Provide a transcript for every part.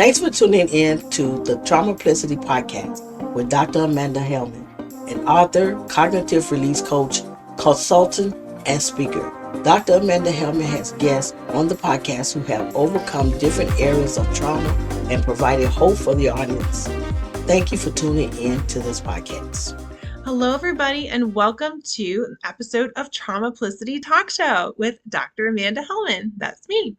Thanks for tuning in to the Traumaplicity podcast with Dr. Amanda Helman, an author, cognitive release coach, consultant, and speaker. Dr. Amanda Helman has guests on the podcast who have overcome different areas of trauma and provided hope for the audience. Thank you for tuning in to this podcast. Hello, everybody, and welcome to an episode of Traumaplicity Talk Show with Dr. Amanda Helman. That's me.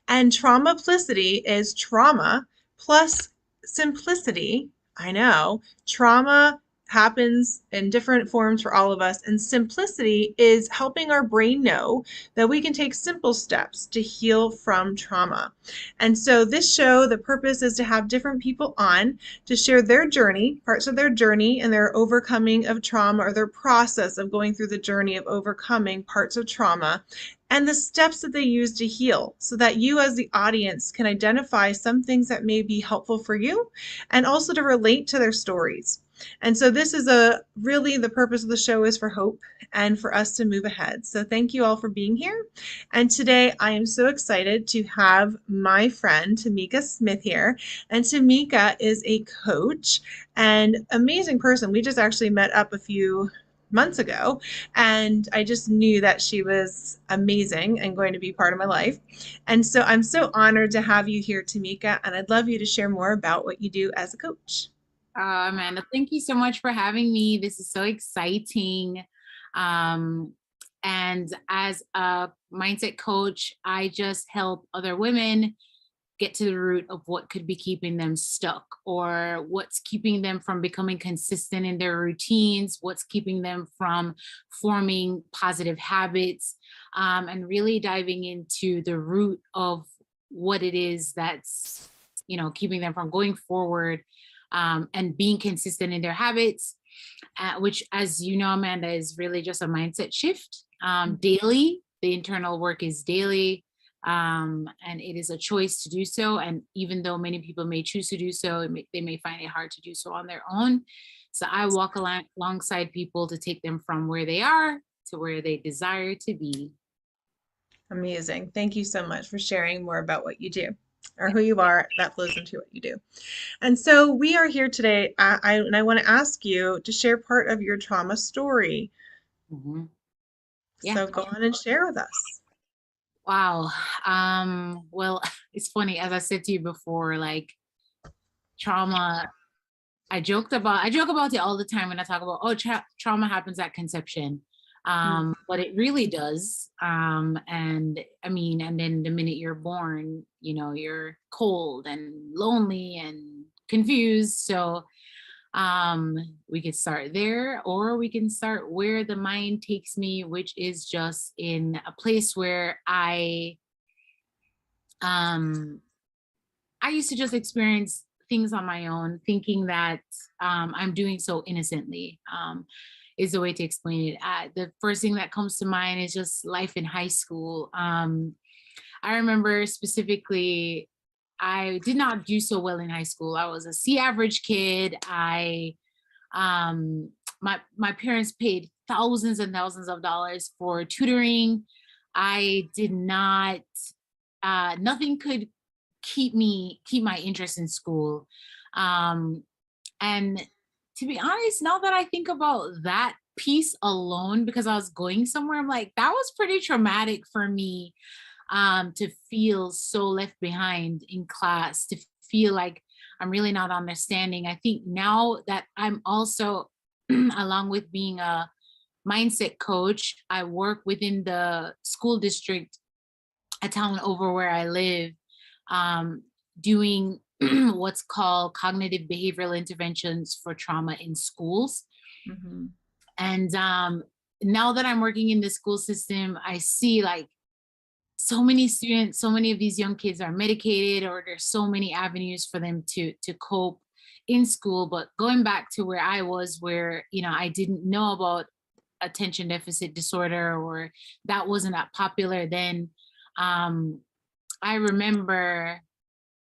And Traumaplicity is trauma plus simplicity. I know trauma happens in different forms for all of us, and simplicity is helping our brain know that we can take simple steps to heal from trauma. And so this show, the purpose is to have different people on to share their journey, parts of their journey and their overcoming of trauma, or their process of going through the journey of overcoming parts of trauma, and the steps that they use to heal, so that you as the audience can identify some things that may be helpful for you and also to relate to their stories. And so this is really the purpose of the show is for hope and for us to move ahead. So thank you all for being here. And today I am so excited to have my friend Tameika Smith here. And Tameika is a coach and amazing person. We just actually met up a few months ago, and I just knew that she was amazing and going to be part of my life. And so I'm so honored to have you here, Tameika, and I'd love you to share more about what you do as a coach. Amanda, thank you so much for having me. This is so exciting. And as a mindset coach, I just help other women get to the root of what could be keeping them stuck, or what's keeping them from becoming consistent in their routines, what's keeping them from forming positive habits, and really diving into the root of what it is that's, keeping them from going forward, and being consistent in their habits, which, as you know, Amanda, is really just a mindset shift daily. The internal work is daily. And it is a choice to do so. And even though many people may choose to do so, they may find it hard to do so on their own. So I walk alongside people to take them from where they are to where they desire to be. Amazing. Thank you so much for sharing more about what you do, or who you are. That flows into what you do. And so we are here today, and I want to ask you to share part of your trauma story. Mm-hmm. Yeah. So go on and share with us. Wow. Well, it's funny, as I said to you before, like trauma, I joke about it all the time when I talk about, trauma happens at conception. But it really does. And then the minute you're born, you're cold and lonely and confused. So we could start there, or we can start where the mind takes me, which is just in a place where I used to just experience things on my own, thinking that I'm doing so innocently, is the way to explain it. The first thing that comes to mind is just life in high school. I remember specifically, I did not do so well in high school. I was a C average kid. My parents paid thousands and thousands of dollars for tutoring. I did not, nothing could keep my interest in school. And to be honest, now that I think about that piece alone, because I was going somewhere, I'm like, that was pretty traumatic for me. To feel so left behind in class, to feel like I'm really not understanding. I think now that I'm also, along with being a mindset coach, I work within the school district, a town over where I live, doing what's called cognitive behavioral interventions for trauma in schools. Mm-hmm. And now that I'm working in the school system, I see like so many students, so many of these young kids are medicated, or there's so many avenues for them to cope in school. But going back to where I was, where, I didn't know about attention deficit disorder, or that wasn't that popular then. I remember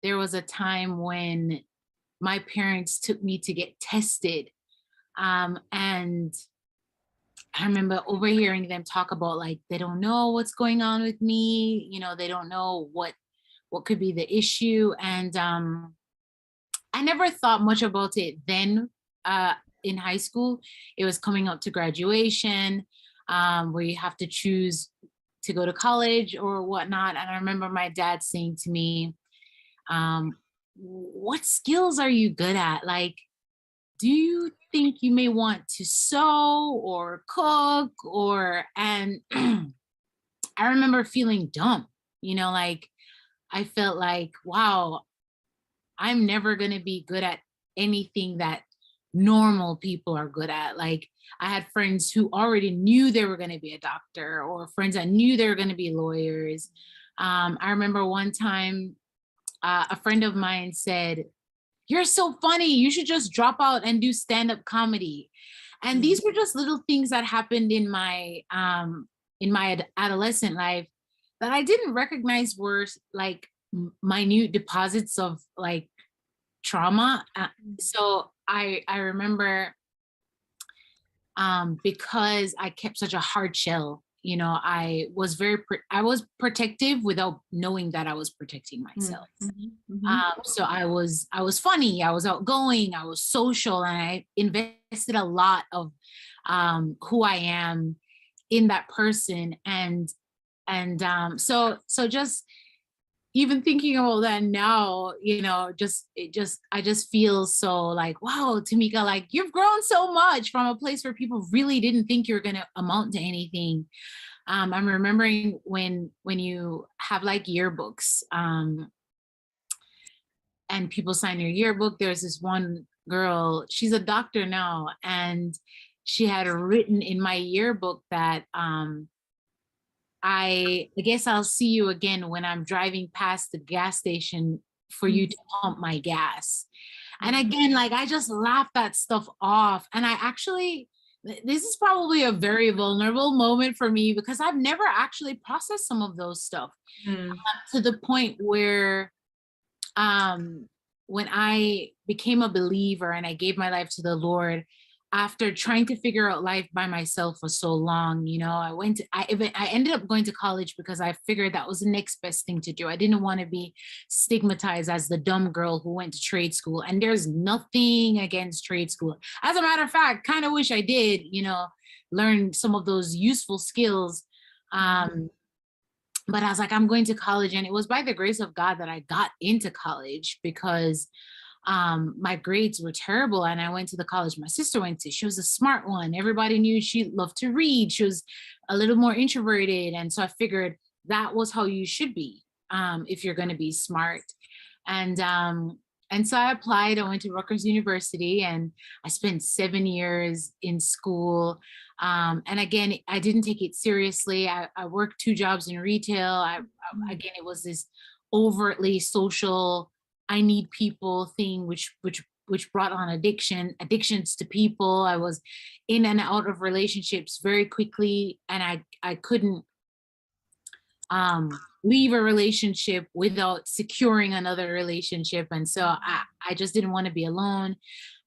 there was a time when my parents took me to get tested. And I remember overhearing them talk about, like, they don't know what's going on with me. They don't know what what could be the issue. And I never thought much about it then in high school. It was coming up to graduation, where you have to choose to go to college or whatnot. And I remember my dad saying to me, what skills are you good at? Like, do you think you may want to sew or cook and I remember feeling dumb, like I felt like, wow, I'm never going to be good at anything that normal people are good at. Like, I had friends who already knew they were going to be a doctor, or friends that knew they were going to be lawyers. I remember one time a friend of mine said, "You're so funny. You should just drop out and do stand-up comedy." And these were just little things that happened in my adolescent life that I didn't recognize were like minute deposits of like trauma. So I remember because I kept such a hard shell, I was I was protective without knowing that I was protecting myself. So I was funny, I was outgoing, I was social, and I invested a lot of who I am in that person. And so just even thinking about that now, I just feel so like, wow, Tameika, like you've grown so much from a place where people really didn't think you were going to amount to anything. I'm remembering when you have like yearbooks, and people sign your yearbook. There's this one girl, she's a doctor now, and she had written in my yearbook that, I guess I'll see you again when I'm driving past the gas station for you to pump my gas. And again, like I just laughed that stuff off. And I actually, this is probably a very vulnerable moment for me because I've never actually processed some of those stuff to the point where when I became a believer and I gave my life to the Lord, after trying to figure out life by myself for so long, I ended up going to college because I figured that was the next best thing to do. I didn't want to be stigmatized as the dumb girl who went to trade school. And there's nothing against trade school. As a matter of fact, kind of wish I did, learn some of those useful skills. But I was like, I'm going to college. And it was by the grace of God that I got into college because my grades were terrible. And I went to the college my sister went to. She was a smart one. Everybody knew she loved to read. She was a little more introverted. And so I figured that was how you should be if you're going to be smart. And so I applied. I went to Rutgers University and I spent 7 years in school. And again, I didn't take it seriously. I worked 2 jobs in retail. Again, it was this overtly social, I need people thing, which brought on addictions to people. I was in and out of relationships very quickly, and I couldn't leave a relationship without securing another relationship. And so I just didn't want to be alone.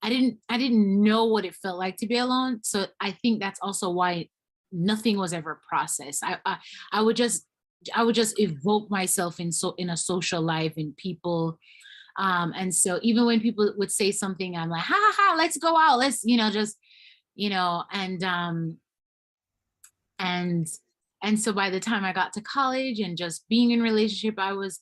I didn't know what it felt like to be alone. So I think that's also why nothing was ever processed. I would just evoke myself in a social life and people. And so even when people would say something, I'm like, ha ha ha, let's go out. Let's, and so by the time I got to college and just being in relationship, I was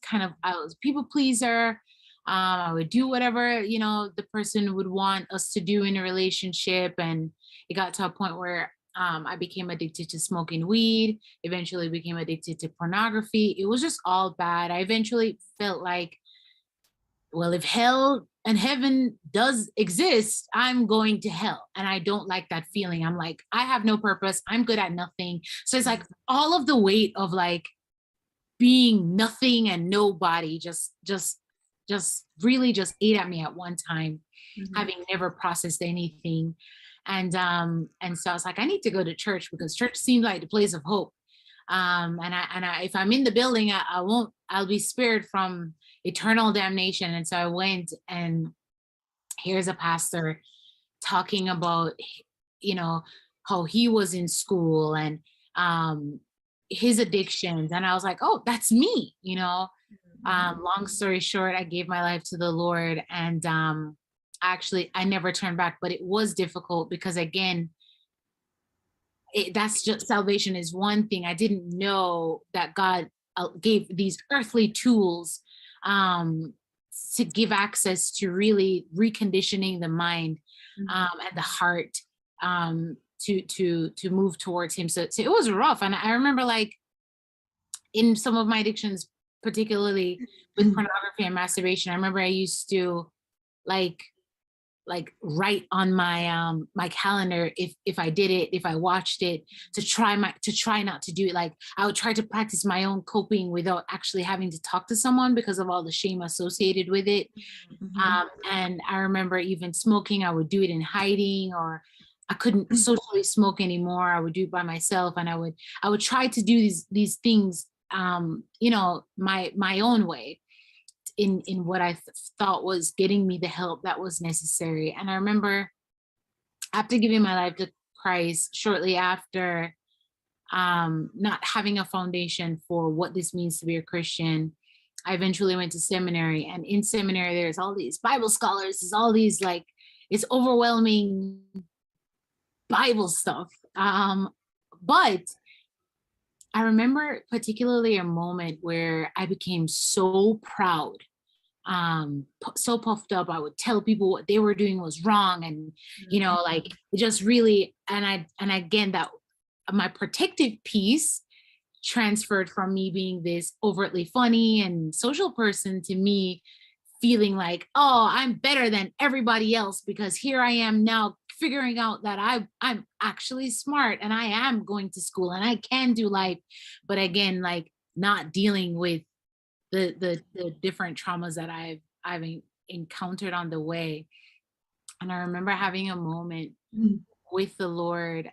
people pleaser. I would do whatever, the person would want us to do in a relationship. And it got to a point where I became addicted to smoking weed, eventually became addicted to pornography. It was just all bad. I eventually felt like, well, if hell and heaven does exist, I'm going to hell. And I don't like that feeling. I'm like, I have no purpose. I'm good at nothing. So it's like all of the weight of like being nothing and nobody just really just ate at me at one time, having never processed anything. And so I was like, I need to go to church because church seemed like the place of hope. And if I'm in the building, I'll be spared from eternal damnation. And so I went, and here's a pastor talking about, how he was in school and his addictions. And I was like, oh, that's me, Long story short, I gave my life to the Lord, and actually, I never turned back, but it was difficult because, again, that's just salvation is one thing. I didn't know that God gave these earthly tools um, to give access to really reconditioning the mind and the heart to move towards Him. So it was rough, and I remember, like, in some of my addictions, particularly with pornography and masturbation, I remember I used to like write on my calendar if I did it, if I watched it, to try not to do it. Like, I would try to practice my own coping without actually having to talk to someone because of all the shame associated with it. And I remember even smoking, I would do it in hiding, or I couldn't socially smoke anymore. I would do it by myself, and I would try to do these things, my own way, in what I thought was getting me the help that was necessary. And I remember, after giving my life to Christ, shortly after, not having a foundation for what this means to be a Christian, I eventually went to seminary. And in seminary, there's all these Bible scholars, there's all these, like, it's overwhelming Bible stuff. But I remember particularly a moment where I became so proud, so puffed up. I would tell people what they were doing was wrong, and like, it just really, and again, that my protective piece transferred from me being this overtly funny and social person to me feeling like, oh, I'm better than everybody else because here I am now figuring out that I'm actually smart, and I am going to school, and I can do life. But again, like, not dealing with the different traumas that I've encountered on the way. And I remember having a moment with the Lord,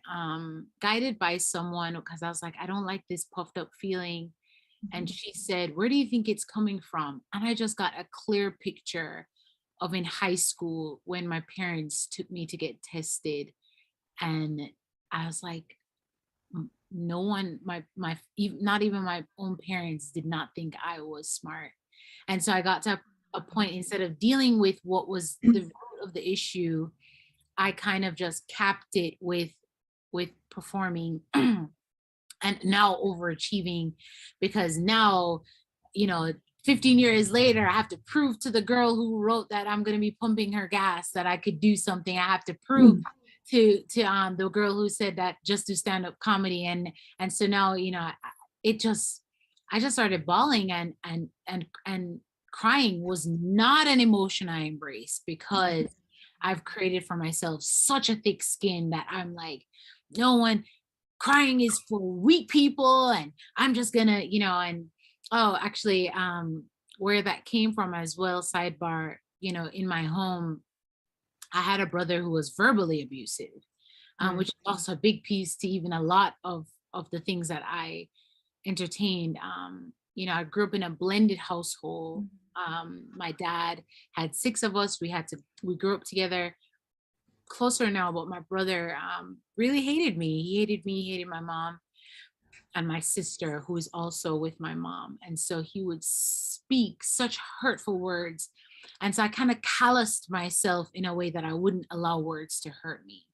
guided by someone, because I was like, I don't like this puffed up feeling. And she said, where do you think it's coming from? And I just got a clear picture of in high school when my parents took me to get tested. And I was like, no one, not even my own parents did not think I was smart. And so I got to a point, instead of dealing with what was the root of the issue, I kind of just capped it with performing and now overachieving, because now, 15 years later, I have to prove to the girl who wrote that I'm going to be pumping her gas that I could do something. I have to prove to the girl who said that just do stand-up comedy. And so now, it just, I just started bawling, and crying was not an emotion I embraced, because I've created for myself such a thick skin that I'm like, no one, crying is for weak people, and I'm just gonna, and actually, where that came from as well, sidebar, in my home, I had a brother who was verbally abusive, which is also a big piece to even a lot of the things that I entertained. I grew up in a blended household. My dad had 6 of us. We grew up together, closer now, but my brother really hated me. He hated me, he hated my mom and my sister, who is also with my mom. And so he would speak such hurtful words. And so I kind of calloused myself in a way that I wouldn't allow words to hurt me.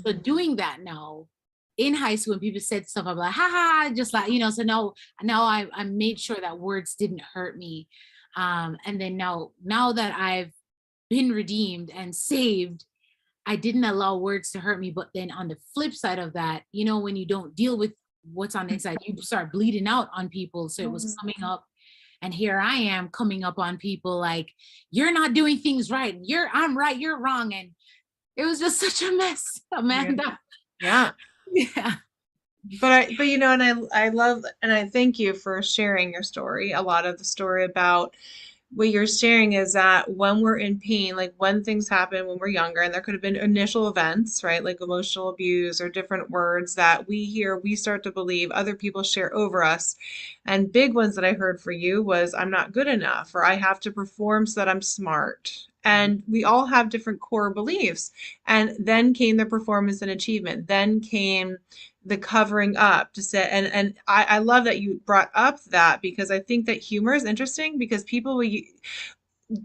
So doing that now in high school, when people said stuff, I'm like, ha ha, just like, so now I made sure that words didn't hurt me. And then now that I've been redeemed and saved, I didn't allow words to hurt me. But then on the flip side of that, when you don't deal with what's on the inside, you start bleeding out on people. So it was coming up, and here I am coming up on people like, you're not doing things right. I'm right, you're wrong. And it was just such a mess, Amanda. Yeah. But and I love, and I thank you for sharing your story. A lot of the story about what you're sharing is that when we're in pain, like when things happen when we're younger, and there could have been initial events, right? Like emotional abuse or different words that we hear, we start to believe other people share over us. And big ones that I heard for you was, I'm not good enough, or I have to perform so that I'm smart. And we all have different core beliefs. And then came the performance and achievement. Then came the covering up to say, and I love that you brought up that, because I think that humor is interesting, because people will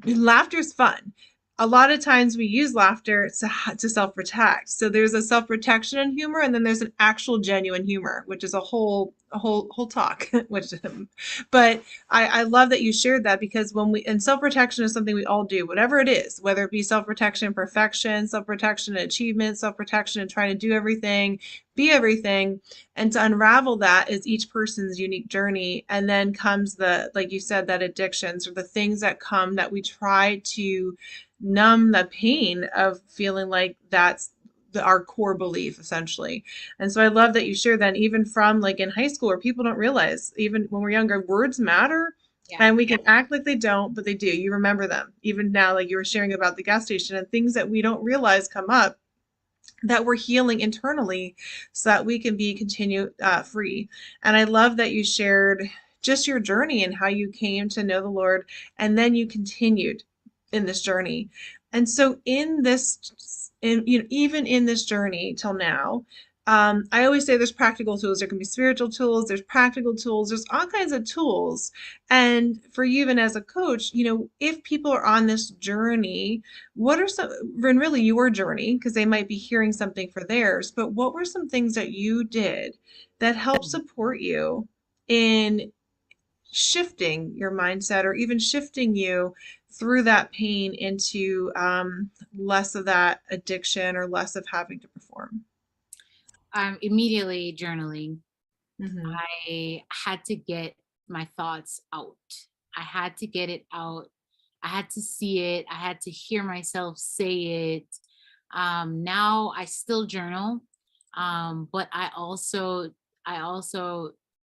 laughter is fun. A lot of times we use laughter to self-protect. So there's a self-protection in humor, and then there's an actual genuine humor, which is a whole talk. Which, but I love that you shared that, because and self-protection is something we all do, whatever it is, whether it be self-protection, perfection, self-protection, achievement, self-protection, and trying to do everything, be everything. And to unravel that is each person's unique journey. And then comes the, like you said, that addictions, or the things that come that we try to numb the pain of feeling like that's our core belief, essentially. And so I love that you share that, even from like in high school, where people don't realize, even when we're younger, words matter. Yeah. And we can act like they don't, but they do. You remember them. Even now, like you were sharing about the gas station, and things that we don't realize come up, that we're healing internally, so that we can be free. And I love that you shared just your journey and how you came to know the Lord, and then you continued in this journey. And so even in this journey till now, I always say there's practical tools. There can be spiritual tools, there's practical tools, there's all kinds of tools. And for you, even as a coach, if people are on this journey, what are some, and really your journey, because they might be hearing something for theirs, but what were some things that you did that helped support you in shifting your mindset, or even shifting you through that pain into less of that addiction, or less of having to perform? Immediately journaling. Mm-hmm. I had to get my thoughts out. I had to get it out. I had to see it. I had to hear myself say it. Now I still journal, but I also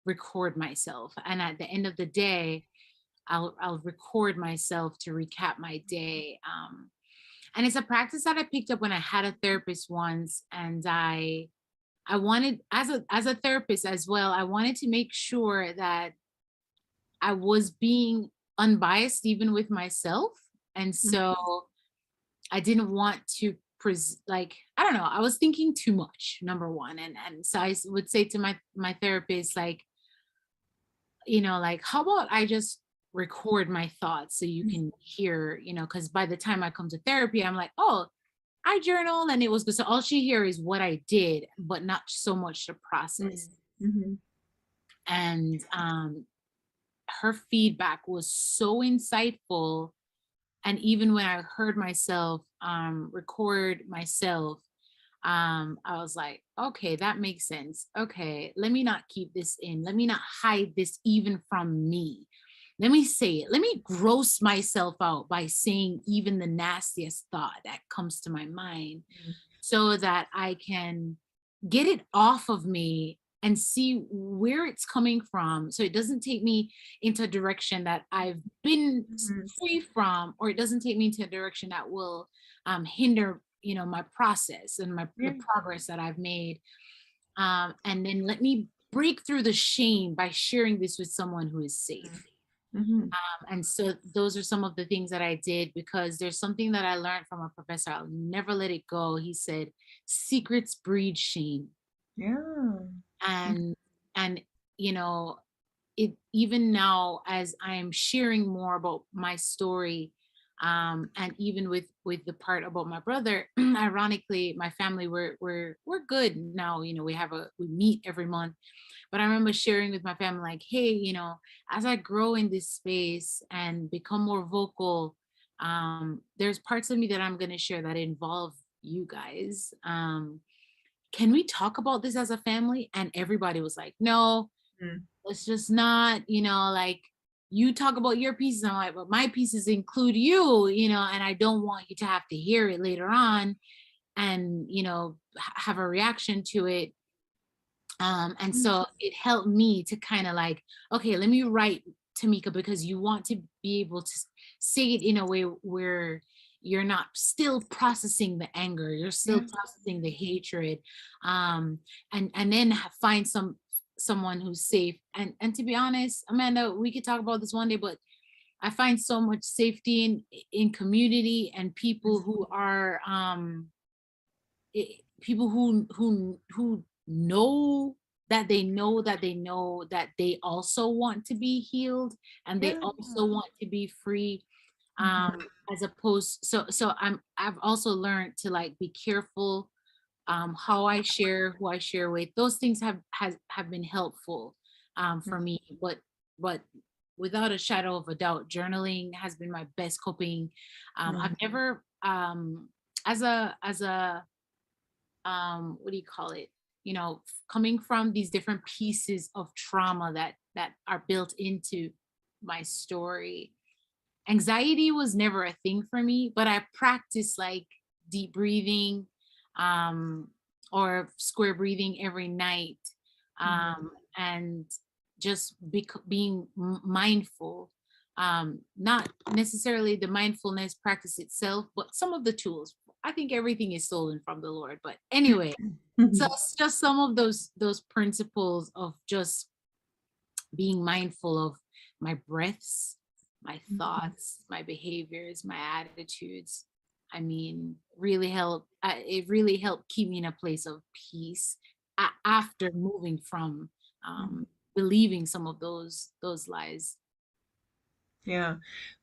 record myself. And at the end of the day, I'll record myself to recap my day. And it's a practice that I picked up when I had a therapist once, and I wanted, as a therapist as well, I wanted to make sure that I was being unbiased even with myself. And so I didn't want to like, I don't know, I was thinking too much, number one. And so would say to my therapist, like, like, how about I just record my thoughts so you can hear, because by the time I come to therapy, I'm like, oh, I journal and it was good. So all she hear is what I did, but not so much the process. Mm-hmm. And her feedback was so insightful. And even when I heard myself record myself, I was like, okay, that makes sense. Okay, let me not keep this in. Let me not hide this even from me. Let me say it. Let me gross myself out by saying even the nastiest thought that comes to my mind, so that I can get it off of me and see where it's coming from. So it doesn't take me into a direction that I've been free from, or it doesn't take me into a direction that will hinder, my process and the progress that I've made. And then let me break through the shame by sharing this with someone who is safe. Mm-hmm. And so those are some of the things that I did, because there's something that I learned from a professor. I'll never let it go. He said, secrets breed shame. Yeah. And and you know it, even now as I am sharing more about my story, and even with the part about my brother, ironically my family, we're good now. We meet every month. But I remember sharing with my family, like, hey, as I grow in this space and become more vocal, there's parts of me that I'm going to share that involve you guys. Can we talk about this as a family? And everybody was like, no, let's just not, like, you talk about your pieces. I'm like, but my pieces include you, and I don't want you to have to hear it later on and, have a reaction to it. And so it helped me to kind of like, okay, let me write Tameika, because you want to be able to say it in a way where you're not still processing the anger, you're still processing the hatred, and then find someone who's safe. And to be honest, Amanda, we could talk about this one day, but I find so much safety in community and people who are people who know that they know that they know that they also want to be healed, and they Yeah. also want to be free. Mhm. As opposed, I've also learned to like be careful how I share, who I share with. Those things have been helpful for me, but without a shadow of a doubt, journaling has been my best coping. I've Mhm. never as a what do you call it, coming from these different pieces of trauma that are built into my story. Anxiety was never a thing for me, but I practice like deep breathing, um or square breathing every night, Mhm. and just being mindful, not necessarily the mindfulness practice itself, but some of the tools. I think everything is stolen from the Lord, but anyway, so Mhm. it's just some of those principles of just being mindful of my breaths, my thoughts, my behaviors, my attitudes. I mean, really help. It really helped keep me in a place of peace after moving from Mhm. believing some of those lies. Yeah.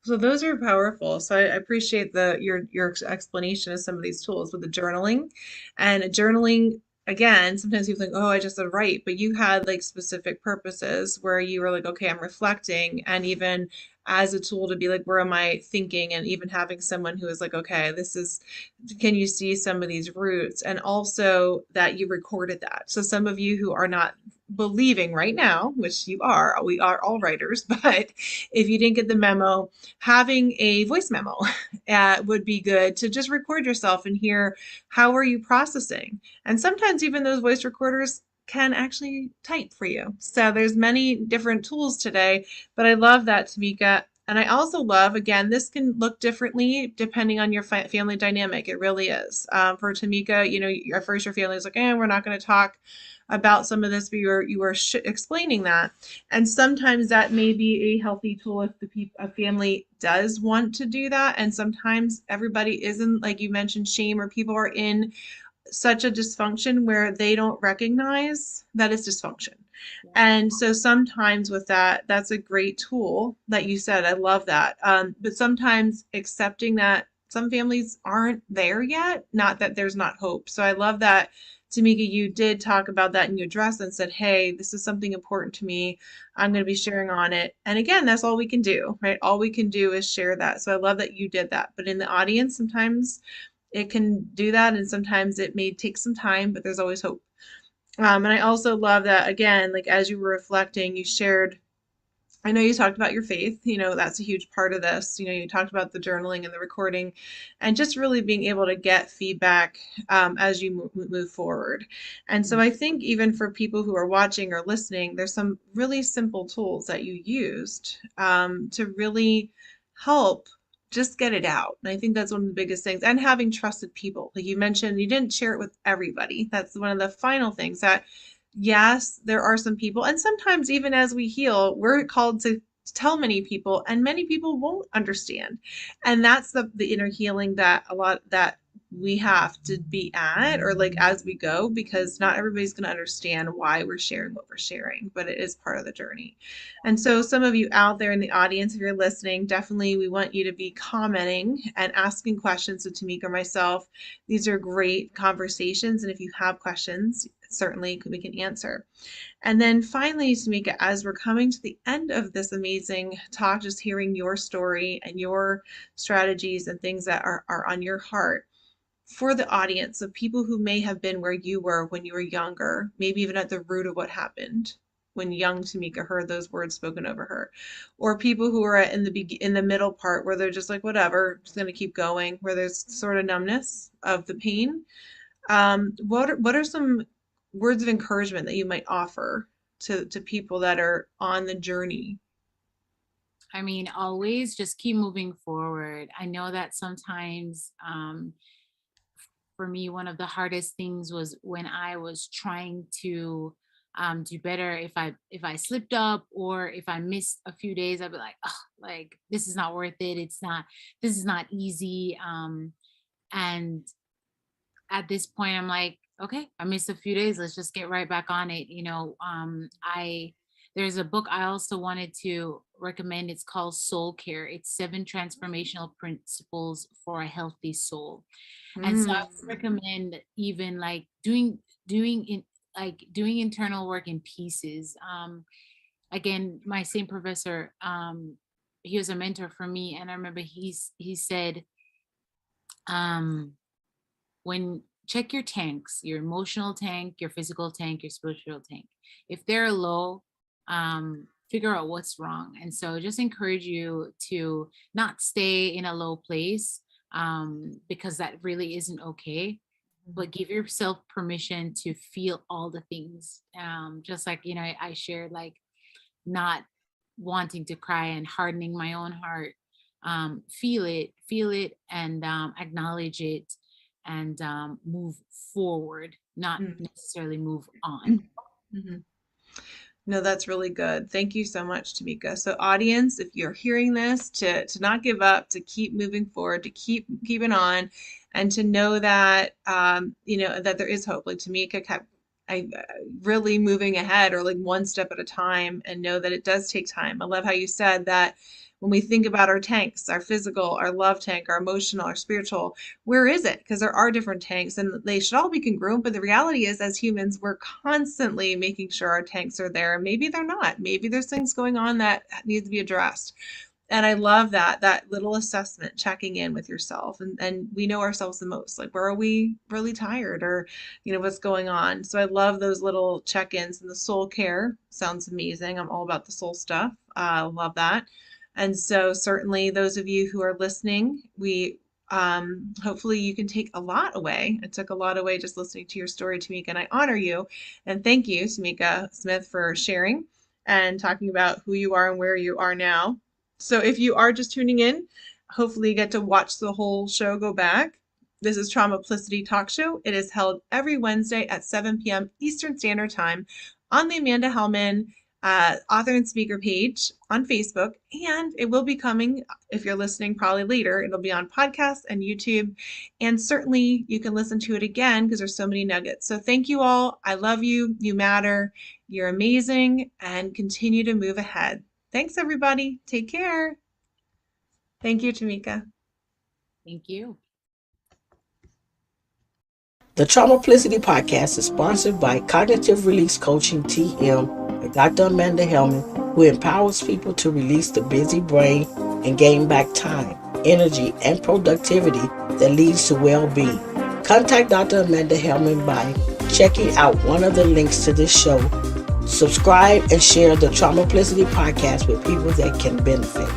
So those are powerful. So I appreciate your explanation of some of these tools with the journaling. And journaling, again, sometimes people think, oh, I just said write, but you had like specific purposes where you were like, okay, I'm reflecting, and even as a tool to be like, where am I thinking? And even having someone who is like, okay, this is, can you see some of these roots? And also that you recorded that. So some of you who are not believing right now, which you are, we are all writers, but if you didn't get the memo, having a voice memo would be good to just record yourself and hear how are you processing. And sometimes even those voice recorders can actually type for you. So there's many different tools today, but I love that, Tameika. And I also love, again, this can look differently depending on your family dynamic. It really is. For Tameika, at first your family is like, we're not going to talk about some of this, but you were explaining that. And sometimes that may be a healthy tool if a family does want to do that. And sometimes everybody isn't, like you mentioned, shame, or people are in such a dysfunction where they don't recognize that it's dysfunction. Yeah. And so sometimes with that, that's a great tool that you said. I love that. But sometimes accepting that some families aren't there yet, not that there's not hope. So I love that, Tameika, you did talk about that and you addressed and said, hey, this is something important to me. I'm going to be sharing on it. And again, that's all we can do, right? All we can do is share that. So I love that you did that. But in the audience, sometimes it can do that, and sometimes it may take some time, but there's always hope. And I also love that, again, like as you were reflecting, you shared, I know you talked about your faith, that's a huge part of this. You talked about the journaling and the recording and just really being able to get feedback as you move forward. And so I think even for people who are watching or listening, there's some really simple tools that you used to really help just get it out. And I think that's one of the biggest things. And having trusted people. Like you mentioned, you didn't share it with everybody. That's one of the final things that, yes, there are some people, and sometimes even as we heal, we're called to tell many people, and many people won't understand. And that's the inner healing that a lot that we have to be at, or like as we go, because not everybody's going to understand why we're sharing what we're sharing, but it is part of the journey. And so some of you out there in the audience, if you're listening, definitely we want you to be commenting and asking questions to Tameika or myself. These are great conversations, and if you have questions, certainly we can answer. And then finally, Tameika, as we're coming to the end of this amazing talk, just hearing your story and your strategies and things that are on your heart for the audience of people who may have been where you were when you were younger, maybe even at the root of what happened when young Tameika heard those words spoken over her, or people who are in the middle part where they're just like, whatever, just going to keep going, where there's sort of numbness of the pain. What are some words of encouragement that you might offer to people that are on the journey? I mean, always just keep moving forward. I know that sometimes, for me, one of the hardest things was when I was trying to do better. If I slipped up or if I missed a few days, I'd be like, oh, like this is not worth it. It's not. This is not easy. And at this point, I'm like, okay, I missed a few days. Let's just get right back on it. There's a book I also wanted to recommend. It's called Soul Care. It's 7 transformational principles for a healthy soul. And so I would recommend even like doing internal work in pieces. Again, my same professor, he was a mentor for me, and I remember he said, um, when check your tanks, your emotional tank, your physical tank, your spiritual tank. If they're low, figure out what's wrong. And so just encourage you to not stay in a low place, because that really isn't okay. But give yourself permission to feel all the things. Just like, I shared, like, not wanting to cry and hardening my own heart. Feel it, and acknowledge it, and move forward, not necessarily move on. Mm-hmm. No, that's really good. Thank you so much, Tameika. So audience, if you're hearing this, to not give up, to keep moving forward, to keep keeping on, and to know that, that there is hope. Like Tameika kept really moving ahead, or like one step at a time, and know that it does take time. I love how you said that when we think about our tanks, our physical, our love tank, our emotional, our spiritual, where is it? Because there are different tanks and they should all be congruent. But the reality is, as humans, we're constantly making sure our tanks are there. Maybe they're not. Maybe there's things going on that need to be addressed. And I love that little assessment, checking in with yourself. And we know ourselves the most. Like, where are we really tired, or, what's going on? So I love those little check-ins. And the soul care sounds amazing. I'm all about the soul stuff. Love that. And so certainly those of you who are listening, we hopefully you can take a lot away. I took a lot away just listening to your story, Tameika, and I honor you. And thank you, Tameika Smith, for sharing and talking about who you are and where you are now. So if you are just tuning in, hopefully you get to watch the whole show go back. This is Traumaplicity Talk Show. It is held every Wednesday at 7 p.m. Eastern Standard Time on the Amanda Helman author and speaker page on Facebook. And it will be coming, if you're listening probably later, it'll be on podcasts and YouTube. And certainly you can listen to it again because there's so many nuggets. So thank you all. I love you. You matter. You're amazing. And continue to move ahead. Thanks, everybody. Take care. Thank you, Tameika. Thank you. The Traumaplicity podcast is sponsored by Cognitive Release Coaching TM by Dr. Amanda Helman, who empowers people to release the busy brain and gain back time, energy, and productivity that leads to well-being. Contact Dr. Amanda Helman by checking out one of the links to this show. Subscribe and share the Traumaplicity podcast with people that can benefit.